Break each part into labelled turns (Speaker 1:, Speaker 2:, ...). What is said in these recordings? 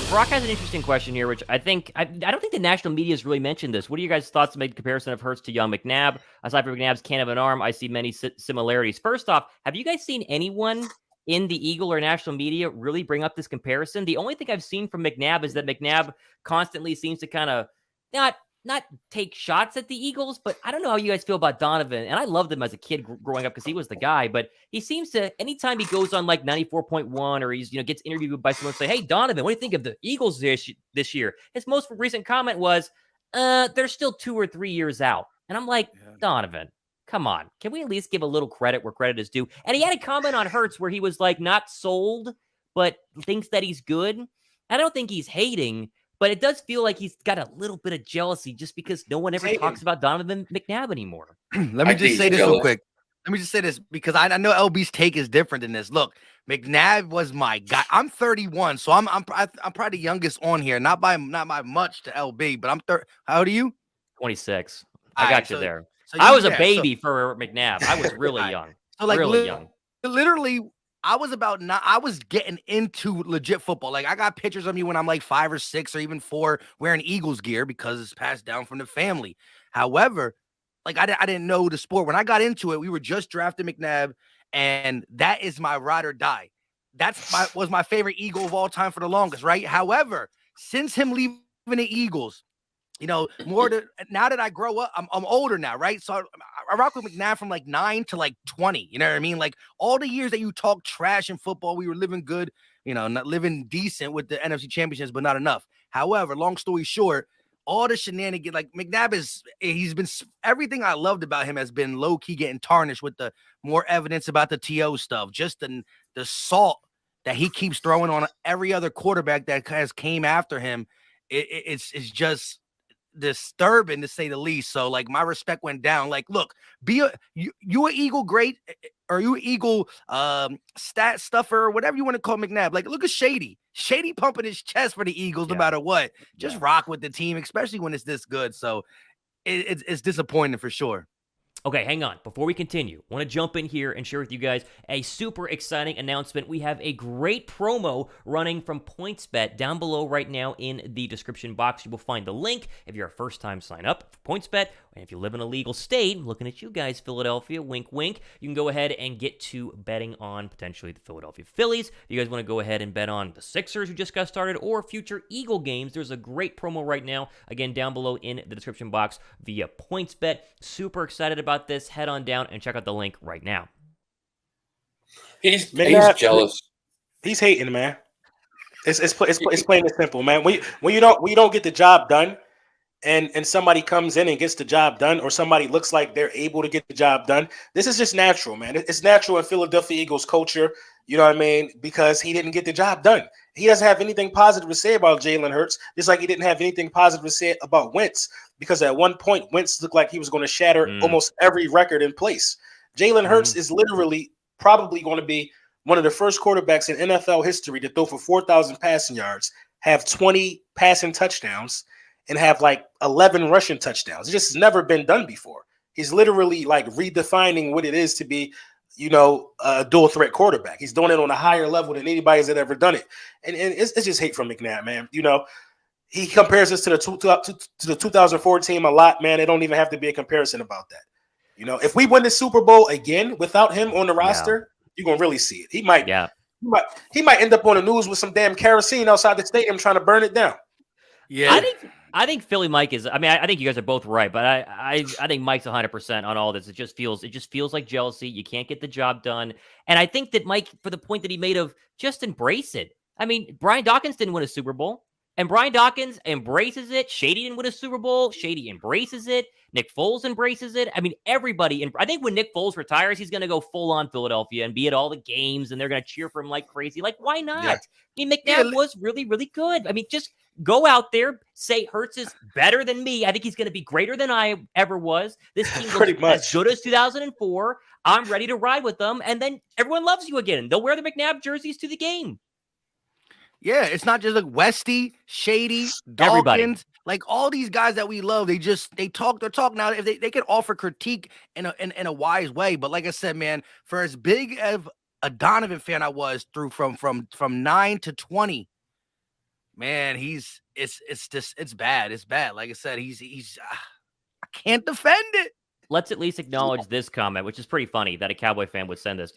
Speaker 1: Brock has an interesting question here, which I don't think the national media has really mentioned this. What are your guys' thoughts to make a comparison of Hurts to young McNabb? Aside from McNabb's can of an arm, I see many similarities. First off, have you guys seen anyone in the Eagle or national media really bring up this comparison? The only thing I've seen from McNabb is that McNabb constantly seems to kind of not take shots at the Eagles, but I don't know how you guys feel about Donovan. And I loved him as a kid growing up because he was the guy, but he seems to, anytime he goes on like 94.1 or he's, gets interviewed by someone say, hey, Donovan, what do you think of the Eagles this year? His most recent comment was, they're still 2 or 3 years out. And I'm like, Donovan, come on. Can we at least give a little credit where credit is due? And he had a comment on Hurts where he was like, not sold, but thinks that he's good. I don't think he's hating, but it does feel like he's got a little bit of jealousy just because no one ever talks about Donovan McNabb anymore.
Speaker 2: Let me just say this real quick. Let me just say this because I know LB's take is different than this. Look, McNabb was my guy. I'm 31, so I'm probably the youngest on here. Not by much to LB, but I'm 30. How old are you?
Speaker 1: 26. I got you there.
Speaker 2: So
Speaker 1: I was a baby for McNabb. I was really young.
Speaker 2: So like
Speaker 1: really young.
Speaker 2: Literally, I was getting into legit football. Like I got pictures of me when I'm like 5 or 6 or even 4 wearing Eagles gear because it's passed down from the family. However, like I didn't know the sport. When I got into it, we were just drafting McNabb, and that is my ride or die. Was my favorite Eagle of all time for the longest, right? However, since him leaving the Eagles, now that I grow up, I'm older now, right? So I rock with McNabb from like 9 to like 20. You know what I mean? Like all the years that you talk trash in football, we were living good, not living decent with the NFC championships, but not enough. However, long story short, all the shenanigans, like McNabb he's been, everything I loved about him has been low key getting tarnished with the more evidence about the TO stuff, just the salt that he keeps throwing on every other quarterback that has came after him. It's just disturbing to say the least. So like my respect went down. Like, look, you an Eagle great, or you an Eagle stat stuffer, or whatever you want to call McNabb. Like, look at Shady pumping his chest for the Eagles no matter what. Just rock with the team, especially when it's this good. So it's disappointing for sure.
Speaker 1: Okay, hang on. Before we continue, I want to jump in here and share with you guys a super exciting announcement. We have a great promo running from PointsBet down below right now in the description box. You will find the link if you're a first-time sign-up for PointsBet. And if you live in a legal state, I'm looking at you guys, Philadelphia, wink, wink, you can go ahead and get to betting on potentially the Philadelphia Phillies. If you guys want to go ahead and bet on the Sixers who just got started or future Eagle games, there's a great promo right now, again, down below in the description box via PointsBet. Super excited about this. Head on down and check out the link right now.
Speaker 3: He's jealous. He's hating, man. It's plain and simple, man. When you don't get the job done, and somebody comes in and gets the job done, or somebody looks like they're able to get the job done, this is just natural, man. It's natural in Philadelphia Eagles culture. You know what I mean? Because he didn't get the job done. He doesn't have anything positive to say about Jalen Hurts, just like he didn't have anything positive to say about Wentz, because at one point, Wentz looked like he was going to shatter almost every record in place. Jalen Hurts is literally probably going to be one of the first quarterbacks in NFL history to throw for 4,000 passing yards, have 20 passing touchdowns, and have like 11 rushing touchdowns. It just has never been done before. He's literally like redefining what it is to be, a dual threat quarterback. He's doing it on a higher level than anybody's had ever done it. And it's just hate from McNabb, man. He compares this to the 2004 team a lot, man. It don't even have to be a comparison about that. If we win the Super Bowl again without him on the roster, you're gonna really see it. He might end up on the news with some damn kerosene outside the stadium trying to burn it down.
Speaker 1: Yeah, I think Philly Mike is. I mean, I think you guys are both right, but I think Mike's 100% on all this. It just feels like jealousy. You can't get the job done, and I think that Mike, for the point that he made of just embrace it. I mean, Brian Dawkins didn't win a Super Bowl, and Brian Dawkins embraces it. Shady didn't win a Super Bowl. Shady embraces it. Nick Foles embraces it. I mean, everybody. And I think when Nick Foles retires, he's going to go full on Philadelphia and be at all the games, and they're going to cheer for him like crazy. Like, why not? Yeah. I mean, McNabb was really, really good. I mean, just go out there, say Hurts is better than me. I think he's going to be greater than I ever was. This team looks as good as 2004. I'm ready to ride with them. And then everyone loves you again. They'll wear the McNabb jerseys to the game.
Speaker 2: Yeah, it's not just like Westy, Shady, Dawkins, everybody. Like all these guys that we love. They talk their talk. Now, if they can offer critique in a wise way. But like I said, man, for as big of a Donovan fan I was through from 9 to 20, man, it's bad. It's bad. Like I said, I can't defend it.
Speaker 1: Let's at least acknowledge this comment, which is pretty funny that a Cowboy fan would send this.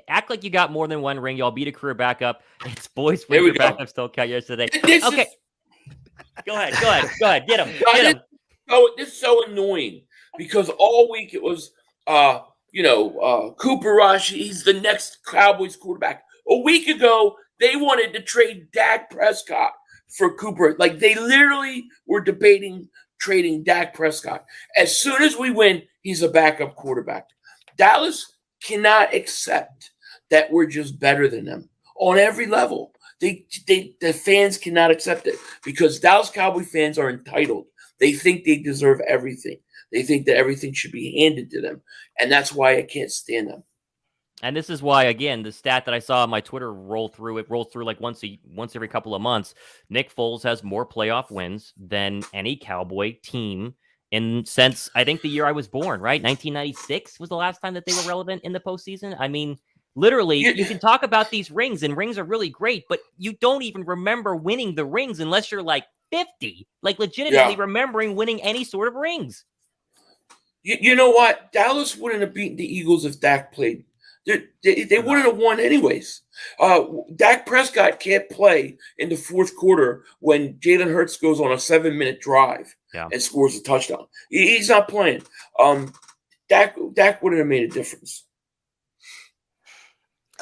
Speaker 1: Act like you got more than one ring. Y'all beat a career backup. It's boys with your backup still count yesterday. Okay. Go ahead. Get him.
Speaker 4: This is so annoying because all week it was, Cooper Rush. He's the next Cowboys quarterback. A week ago, they wanted to trade Dak Prescott for Cooper. Like, they literally were debating trading Dak Prescott. As soon as we win, he's a backup quarterback. Dallas cannot accept that we're just better than them on every level. The fans cannot accept it because Dallas Cowboy fans are entitled. They think they deserve everything. They think that everything should be handed to them. And that's why I can't stand them.
Speaker 1: And this is why, again, the stat that I saw on my Twitter rolls through like once every couple of months. Nick Foles has more playoff wins than any Cowboy team since I think the year I was born, right? 1996 was the last time that they were relevant in the postseason. I mean, literally, you can talk about these rings, and rings are really great, but you don't even remember winning the rings unless you're like 50, like legitimately remembering winning any sort of rings.
Speaker 4: You know what? Dallas wouldn't have beaten the Eagles if Dak played. They wouldn't have won anyways. Dak Prescott can't play in the fourth quarter when Jalen Hurts goes on a 7-minute drive and scores a touchdown. He's not playing. Dak wouldn't have made a difference.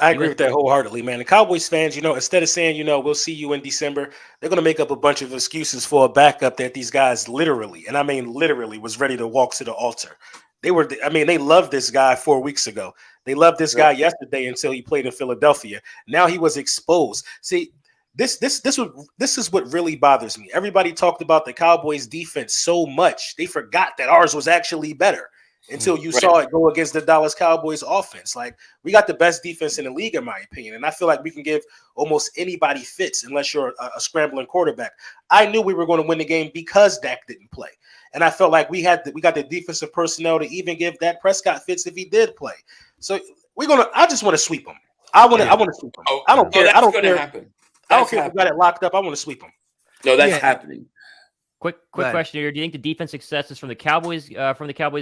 Speaker 3: I agree with that wholeheartedly, man. The Cowboys fans, instead of saying, we'll see you in December, they're going to make up a bunch of excuses for a backup that these guys literally, and I mean literally, was ready to walk to the altar. They loved this guy 4 weeks ago. They loved this guy yesterday until he played in Philadelphia. Now he was exposed. See, this is what really bothers me. Everybody talked about the Cowboys defense so much, they forgot that ours was actually better until you saw it go against the Dallas Cowboys offense. Like, we got the best defense in the league, in my opinion. And I feel like we can give almost anybody fits unless you're a scrambling quarterback. I knew we were going to win the game because Dak didn't play. And I felt like we got the defensive personnel to even give Dak Prescott fits if he did play. So I just want to sweep him. I want to sweep him. I don't care. I don't care.
Speaker 4: Happen.
Speaker 3: I don't care if we got it locked up. I want to sweep him.
Speaker 4: No, that's happening.
Speaker 1: Quick question here. Do you think the defense successes from the Cowboys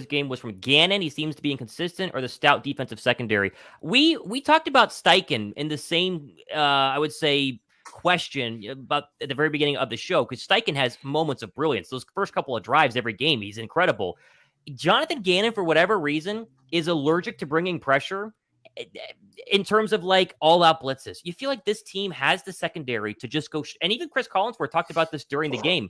Speaker 1: game was from Gannon? He seems to be inconsistent, or the stout defensive secondary? We talked about Steichen in the same, I would say, question about at the very beginning of the show, because Steichen has moments of brilliance. Those first couple of drives every game, he's incredible. Jonathan Gannon, for whatever reason, is allergic to bringing pressure in terms of like all-out blitzes. You feel like this team has the secondary to just go, and even Chris Collinsworth talked about this during the game.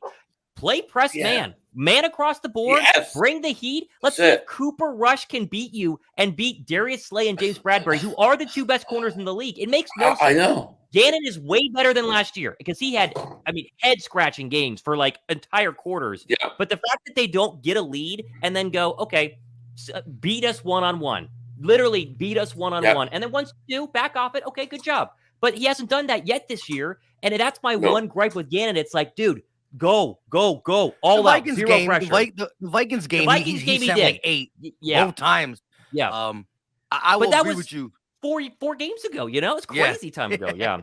Speaker 1: Play press man across the board, bring the heat. Let's see if Cooper Rush can beat you and beat Darius Slay and James Bradbury, who are the two best corners in the league. It makes no sense.
Speaker 4: I know.
Speaker 1: Gannon is way better than last year because he had, head-scratching games for like entire quarters.
Speaker 4: Yeah.
Speaker 1: But the fact that they don't get a lead and then go, okay, beat us one-on-one. Literally beat us one-on-one. And then once you do, back off it. Okay, good job. But he hasn't done that yet this year. And that's my one gripe with Gannon. It's like, dude, go. All out. Zero pressure.
Speaker 2: The Vikings game, he sent like 8 both times.
Speaker 1: Yeah.
Speaker 2: I will agree with you.
Speaker 1: 4 games ago, it's crazy time ago. Yeah.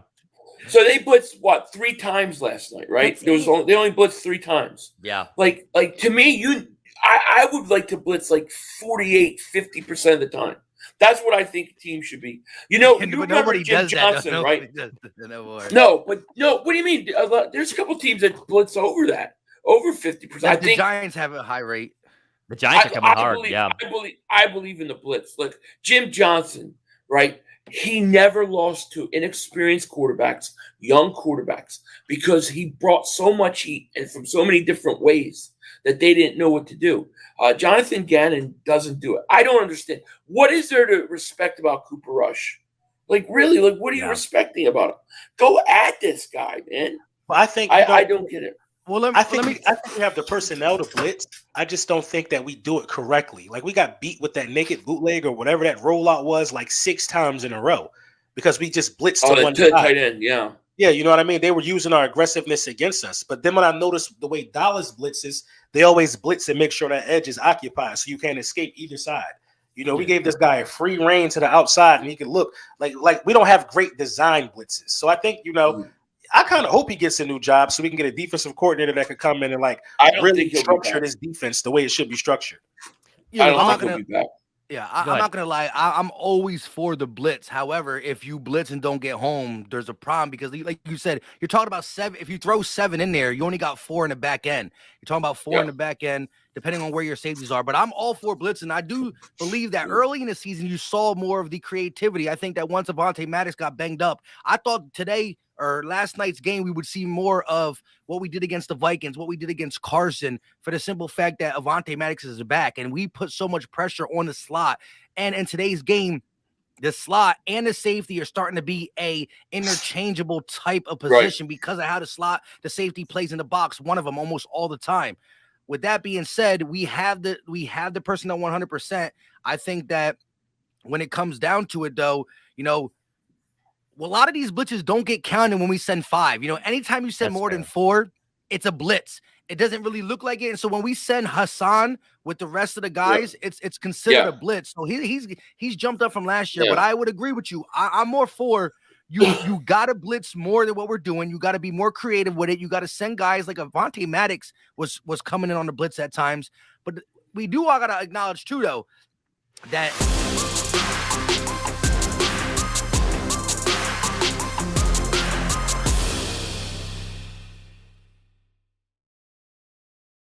Speaker 4: So they blitzed 3 times last night, right? They only blitzed 3 times.
Speaker 1: Yeah.
Speaker 4: Like to me, I would like to blitz like 48-50% of the time. That's what I think a team should be. You remember Jim Johnson, right? No, what do you mean? There's a couple teams that blitz over 50%. I think
Speaker 2: the Giants have a high rate.
Speaker 1: The Giants are coming hard.
Speaker 4: I believe in the blitz. Look, Jim Johnson, right? He never lost to inexperienced quarterbacks, young quarterbacks, because he brought so much heat and from so many different ways that they didn't know what to do. Jonathan Gannon doesn't do it. I don't understand. What is there to respect about Cooper Rush? Like, really? Like, what are you respecting about him? Go at this guy, man.
Speaker 3: Well, I think
Speaker 4: I don't get it.
Speaker 3: Well, I think we have the personnel to blitz. I just don't think that we do it correctly. Like, we got beat with that naked bootleg or whatever that rollout was like 6 times in a row because we just blitzed to one side.
Speaker 4: Tight end, yeah.
Speaker 3: Yeah, you know what I mean? They were using our aggressiveness against us. But then when I noticed the way Dallas blitzes, they always blitz and make sure that edge is occupied so you can't escape either side. We gave this guy a free reign to the outside and he could look like we don't have great design blitzes. So I think, I kind of hope he gets a new job so we can get a defensive coordinator that could come in and like really structure this defense the way it should be structured.
Speaker 2: Yeah, I'm not gonna lie. I'm always for the blitz. However, if you blitz and don't get home, there's a problem because, like you said, you're talking about 7. If you throw 7 in there, you only got 4 in the back end. You're talking about 4 in the back end, depending on where your safeties are. But I'm all for blitz, and I do believe that early in the season you saw more of the creativity. I think that once Avonte Maddox got banged up, I thought today or last night's game we would see more of what we did against the Vikings, what we did against Carson, for the simple fact that Avonte Maddox is back, and we put so much pressure on the slot. And in today's game, the slot and the safety are starting to be a interchangeable type of position because of how the safety plays in the box, one of them almost all the time. With that being said, we have the personnel 100%. I think that when it comes down to it, though, a lot of these blitzes don't get counted when we send 5. Anytime you send more than 4, it's a blitz. It doesn't really look like it. And so when we send Hassan with the rest of the guys, it's considered a blitz. So he's jumped up from last year. But I would agree with you. I'm more for you got to blitz more than what we're doing. You got to be more creative with it. You got to send guys like Avonte Maddox was coming in on the blitz at times. But I got to acknowledge too, though, that